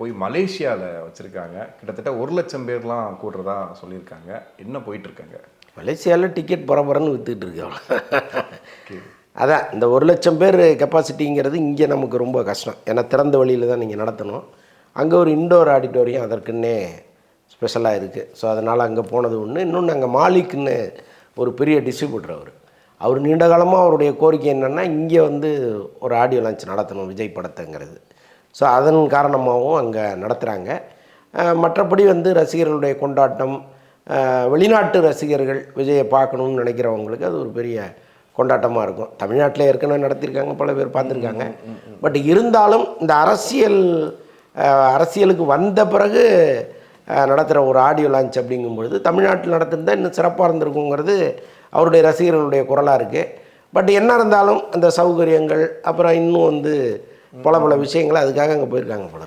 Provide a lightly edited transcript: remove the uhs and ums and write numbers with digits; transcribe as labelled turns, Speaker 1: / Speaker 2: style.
Speaker 1: போய் மலேசியாவில் வச்சுருக்காங்க. கிட்டத்தட்ட 1,00,000 பேர்லாம் கூடுறதா சொல்லியிருக்காங்க. என்ன போயிட்டுருக்காங்க?
Speaker 2: மலேசியாவில் டிக்கெட் பரபரன்னு விற்றுட்டு இருக்கு அவ்வளோ. அதான் இந்த 1,00,000 பேர் கெப்பாசிட்டிங்கிறது இங்கே நமக்கு ரொம்ப கஷ்டம். ஏன்னா திறந்த வழியில் தான் நீங்கள் நடத்தணும். அங்கே ஒரு இண்டோர் ஆடிட்டோரியம் அதற்குன்னே ஸ்பெஷலாக இருக்குது. ஸோ அதனால் அங்கே போனது ஒன்று. இன்னொன்று அங்கே மாலிக்குன்னு ஒரு பெரிய டிஸ்ட்ரிபியூட்டர் அவர் நீண்ட காலமாக அவருடைய கோரிக்கை என்னென்னா இங்கே வந்து ஒரு ஆடியோ லான்ச் நடத்தணும் விஜய் படத்தைங்கிறது. ஸோ அதன் காரணமாகவும் அங்கே நடத்துகிறாங்க. மற்றபடி வந்து ரசிகர்களுடைய கொண்டாட்டம், வெளிநாட்டு ரசிகர்கள் விஜயை பார்க்கணுன்னு நினைக்கிறவங்களுக்கு அது ஒரு பெரிய கொண்டாட்டமாக இருக்கும். தமிழ்நாட்டில் ஏற்கனவே நடத்தியிருக்காங்க, பல பேர் பார்த்துருக்காங்க. பட் இருந்தாலும் இந்த அரசியலுக்கு வந்த பிறகு நடத்துகிற ஒரு ஆடியோ லான்ச் அப்படிங்கும்பொழுது தமிழ்நாட்டில் நடத்திருந்தால் இன்னும் சிறப்பாக இருந்திருக்குங்கிறது அவருடைய ரசிகர்களுடைய குரலாக இருக்குது. பட் என்ன இருந்தாலும் அந்த சௌகரியங்கள் அப்புறம் இன்னும் வந்து பல விஷயங்கள் அதுக்காக அங்கே போயிருக்காங்க போல.